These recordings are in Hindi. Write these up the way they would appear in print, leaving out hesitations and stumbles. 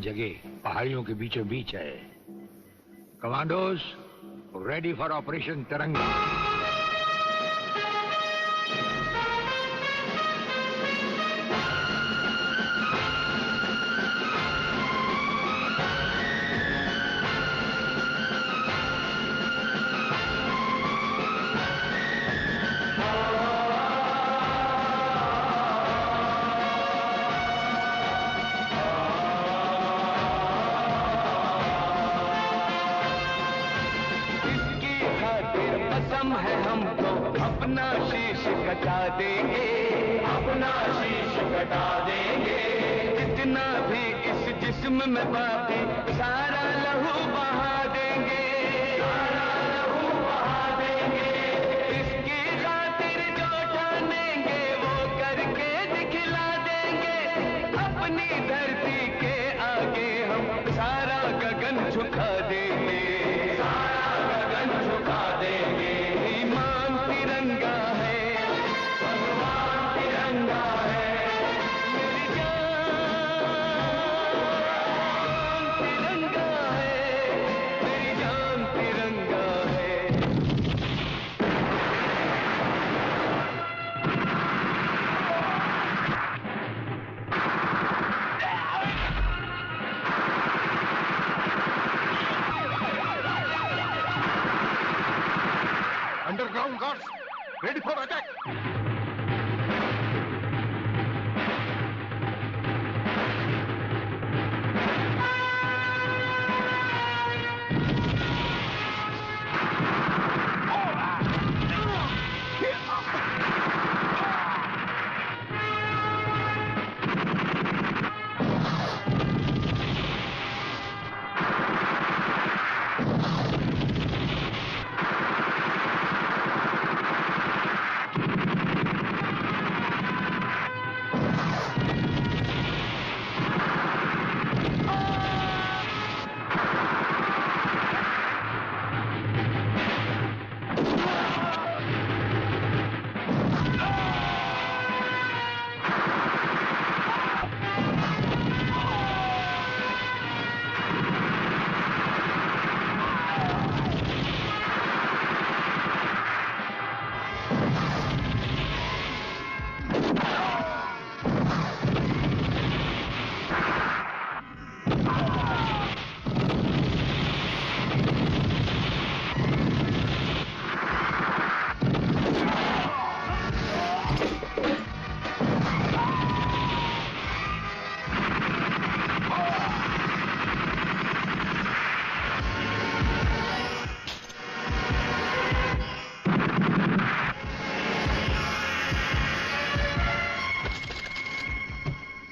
जगह पहाड़ियों के बीचों बीच है। कमांडोज रेडी फॉर ऑपरेशन तिरंगा।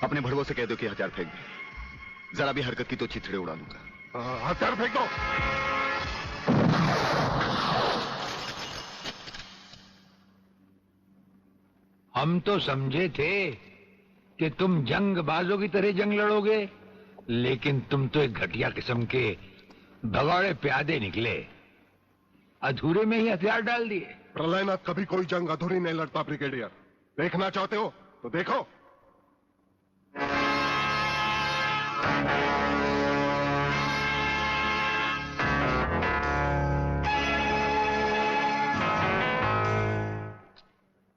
अपने भड़वों से कह दो कि हथियार फेंक दे। जरा भी हरकत की तो चिथड़े उड़ा दूंगा। हथियार फेंक दो। हम तो समझे थे कि तुम जंग बाजों की तरह जंग लड़ोगे, लेकिन तुम तो एक घटिया किस्म के भगौड़े प्यादे निकले। अधूरे में ही हथियार डाल दिए। प्रलयनाथ कभी कोई जंग अधूरी नहीं लड़ता ब्रिगेडियर। देखना चाहते हो तो देखो।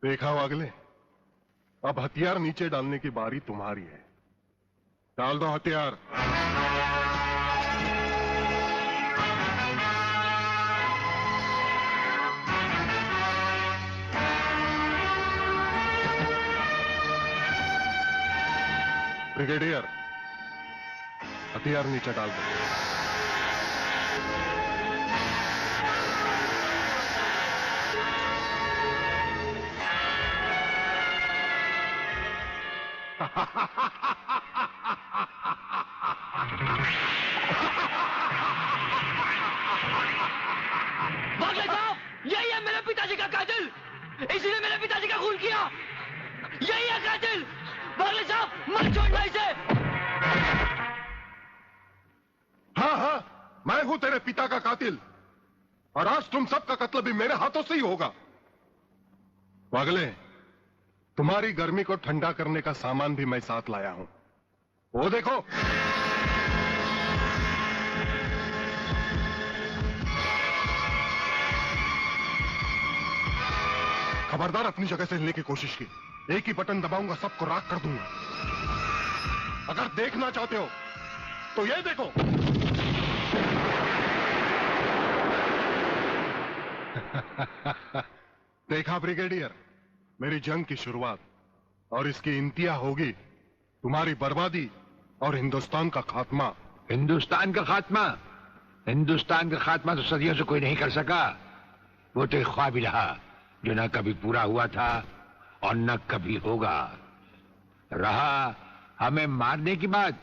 देखा वागले, अब हथियार नीचे डालने की बारी तुम्हारी है। डाल दो हथियार। ब्रिगेडियर, हथियार नीचे डाल दो। बागले साहब, यही है मेरे पिताजी का कातिल। इसीने मेरे पिताजी का खून किया। यही है कातिल। बागले साहब, मत छोड़ना इसे। हाँ हाँ, मैं हूं तेरे पिता का कातिल, और आज तुम सबका कत्ल भी मेरे हाथों से ही होगा। वागले, तुम्हारी गर्मी को ठंडा करने का सामान भी मैं साथ लाया हूं। वो देखो। खबरदार अपनी जगह से हिलने की कोशिश की। एक ही बटन दबाऊंगा, सबको राख कर दूंगा। अगर देखना चाहते हो तो ये देखो। देखा ब्रिगेडियर, मेरी जंग की शुरुआत, और इसकी इंतहा होगी तुम्हारी बर्बादी और हिंदुस्तान का खात्मा। हिंदुस्तान का खात्मा? हिंदुस्तान का खात्मा तो सदियों से कोई नहीं कर सका। वो तो एक ख्वाब ही रहा जो न कभी पूरा हुआ था और न कभी होगा। रहा हमें मारने की बात,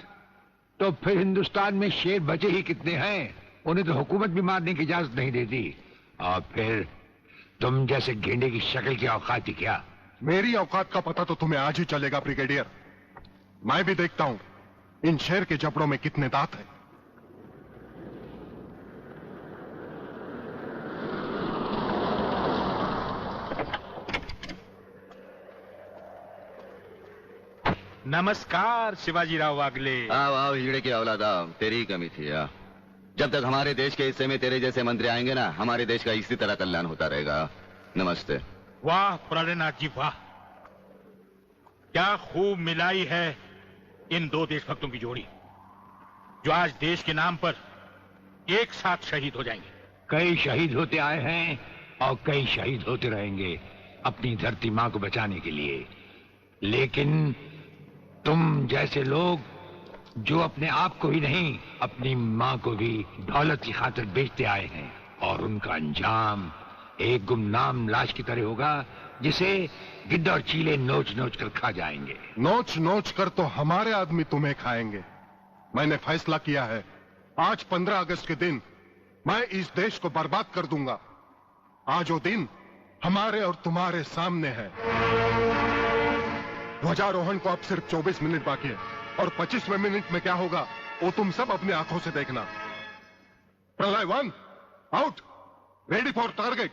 तो फिर हिंदुस्तान में शेर बचे ही कितने हैं, उन्हें तो हुकूमत भी मारने की इजाजत नहीं देती। और फिर तुम जैसे गेंडे की शक्ल की औकात ही क्या? मेरी औकात का पता तो तुम्हें आज ही चलेगा ब्रिगेडियर। मैं भी देखता हूं इन शेर के जबड़ों में कितने दांत हैं। नमस्कार शिवाजीराव वागले। आओ आओ हिजड़े की औलाद आओ, तेरी ही कमी थी। आ जब तक हमारे देश के हिस्से में तेरे जैसे मंत्री आएंगे ना, हमारे देश का इसी तरह कल्याण होता रहेगा। नमस्ते। वाह प्राणनाथ जी वाह, क्या खूब मिलाई है इन दो देशभक्तों की जोड़ी, जो आज देश के नाम पर एक साथ शहीद हो जाएंगे। कई शहीद होते आए हैं और कई शहीद होते रहेंगे अपनी धरती मां को बचाने के लिए। लेकिन तुम जैसे लोग जो अपने आप को ही नहीं, अपनी मां को भी दौलत की खातिर बेचते आए हैं, और उनका अंजाम एक गुमनाम लाश की तरह होगा जिसे गिद्ध और चीले नोच नोच कर खा जाएंगे। नोच नोच कर तो हमारे आदमी तुम्हें खाएंगे। मैंने फैसला किया है, आज 15 अगस्त के दिन मैं इस देश को बर्बाद कर दूंगा। आज वो दिन हमारे और तुम्हारे सामने है। ध्वजारोहण को अब सिर्फ 24 मिनट बाकी है, और 25वें मिनट में क्या होगा वो तुम सब अपनी आंखों से देखना। प्रलय 1 आउट, रेडी फॉर टारगेट।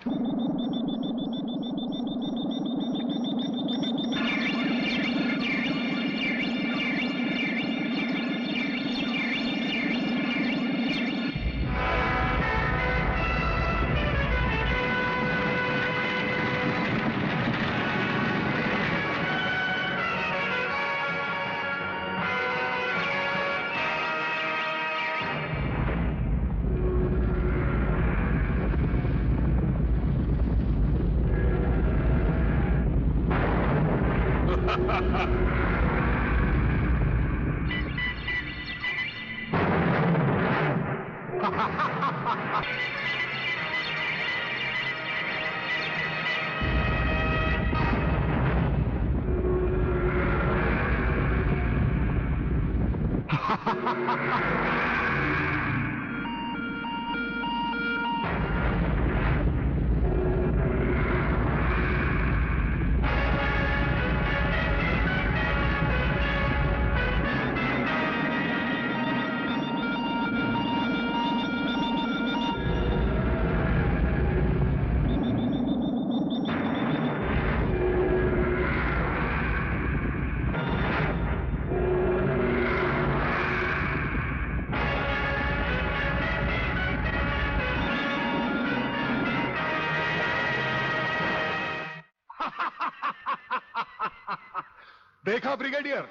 देखा ब्रिगेडियर,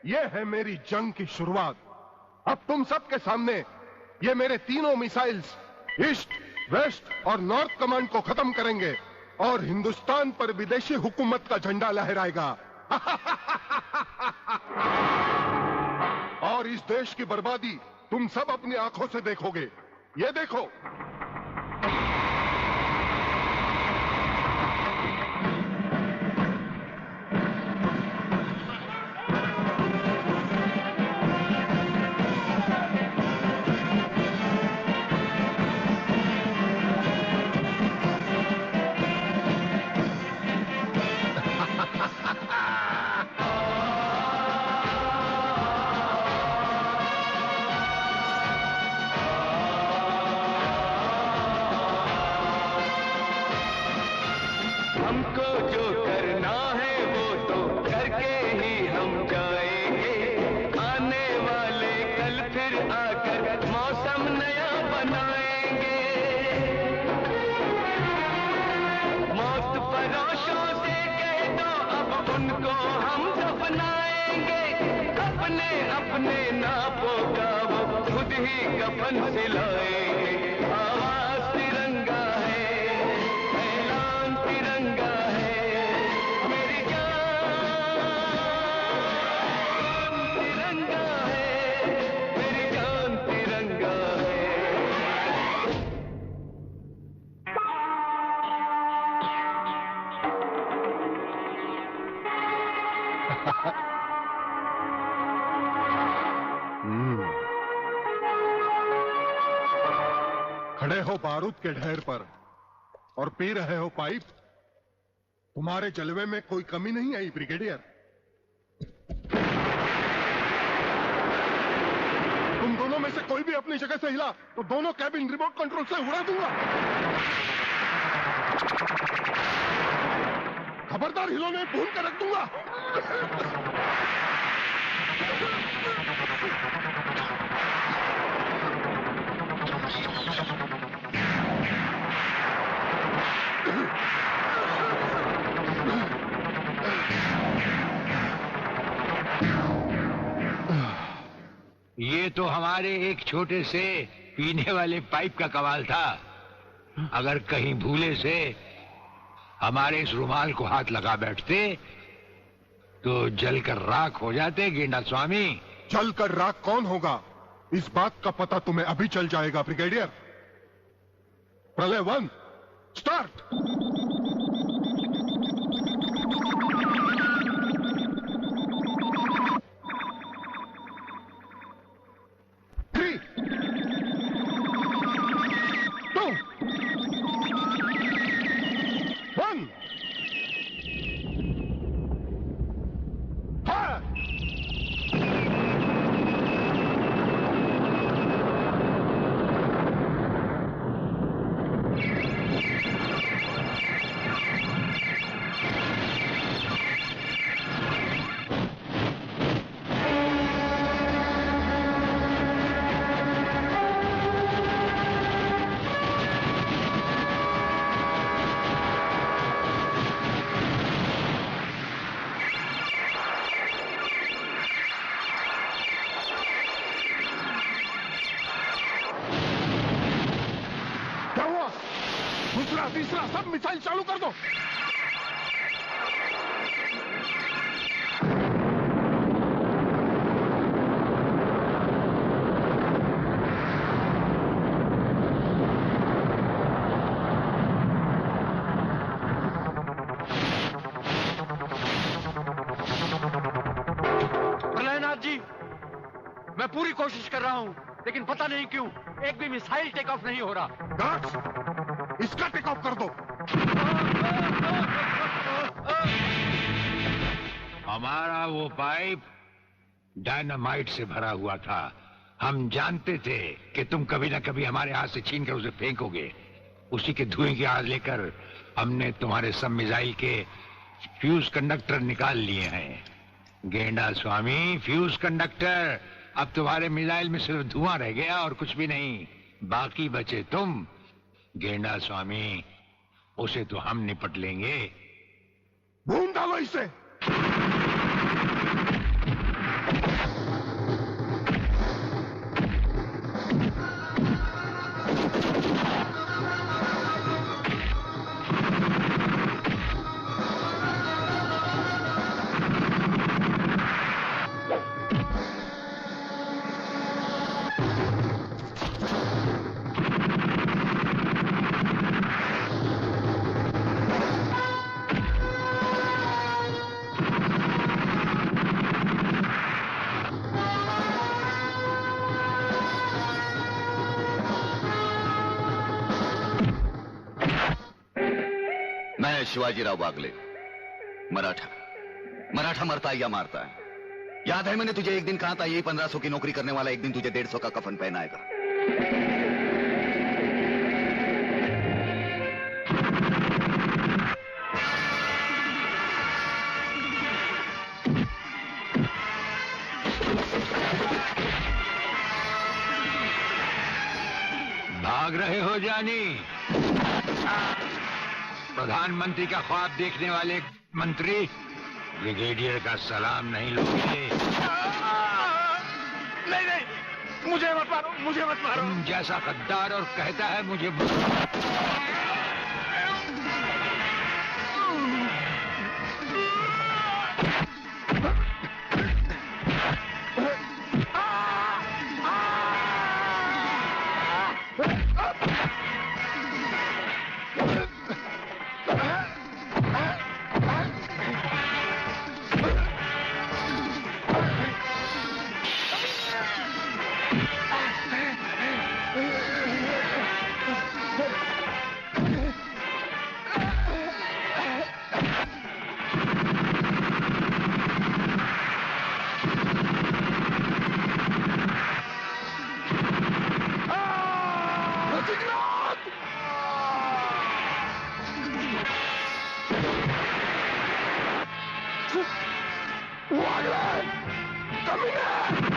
ये है मेरी जंग की शुरुआत। अब तुम सबके सामने ये मेरे तीनों मिसाइल्स ईस्ट, वेस्ट और नॉर्थ कमांड को खत्म करेंगे और हिंदुस्तान पर विदेशी हुकूमत का झंडा लहराएगा। और इस देश की बर्बादी तुम सब अपनी आंखों से देखोगे। ये देखो। अपने नापों का वो खुद ही कफन सिलाएंगे। आवाज तिरंगा है, ऐलान तिरंगा है, मेरी जान तिरंगा है, मेरी जान तिरंगा है। खड़े हो बारूद के ढेर पर और पी रहे हो पाइप। तुम्हारे जलवे में कोई कमी नहीं आई ब्रिगेडियर। तुम दोनों में से कोई भी अपनी जगह से हिला तो दोनों कैबिन रिमोट कंट्रोल से उड़ा दूंगा। खबरदार हिलोने भून कर रख दूंगा। ये तो हमारे एक छोटे से पीने वाले पाइप का कमाल था। अगर कहीं भूले से हमारे इस रुमाल को हाथ लगा बैठते तो जलकर राख हो जाते गेंडा स्वामी। जलकर राख कौन होगा इस बात का पता तुम्हें अभी चल जाएगा ब्रिगेडियर। प्रलय 1 स्टार्ट। दूसरा तीसरा सब मिसाइल चालू कर दो। प्रलयनाथ जी, मैं पूरी कोशिश कर रहा हूं, लेकिन पता नहीं क्यों एक भी मिसाइल टेक ऑफ नहीं हो रहा। गार्ड्स, इसका टेक ऑफ कर दो। हमारा वो पाइप डायनामाइट से भरा हुआ था। हम जानते थे कि तुम कभी ना कभी हमारे हाथ से छीन कर उसे फेंकोगे। उसी के धुएं की आग लेकर हमने तुम्हारे सब मिसाइल के फ्यूज कंडक्टर निकाल लिए हैं। गेंडा स्वामी, फ्यूज कंडक्टर, अब तुम्हारे मिसाइल में सिर्फ धुआं रह गया और कुछ भी नहीं। बाकी बचे तुम। गेंडा स्वामी, उसे तो हम निपट लेंगे। भून डालो इसे। मैं शिवाजीराव बागले, मराठा मरता है या मारता है। याद है मैंने तुझे एक दिन कहा था, यही 1500 की नौकरी करने वाला एक दिन तुझे 150 का कफन पहनाएगा। भाग रहे हो जानी? प्रधानमंत्री का ख्वाब देखने वाले मंत्री ब्रिगेडियर का सलाम नहीं लोगे? नहीं नहीं, मुझे मत मारो, मुझे मत मारो। तुम जैसा गद्दार और कहता है मुझे Wagner! Come here!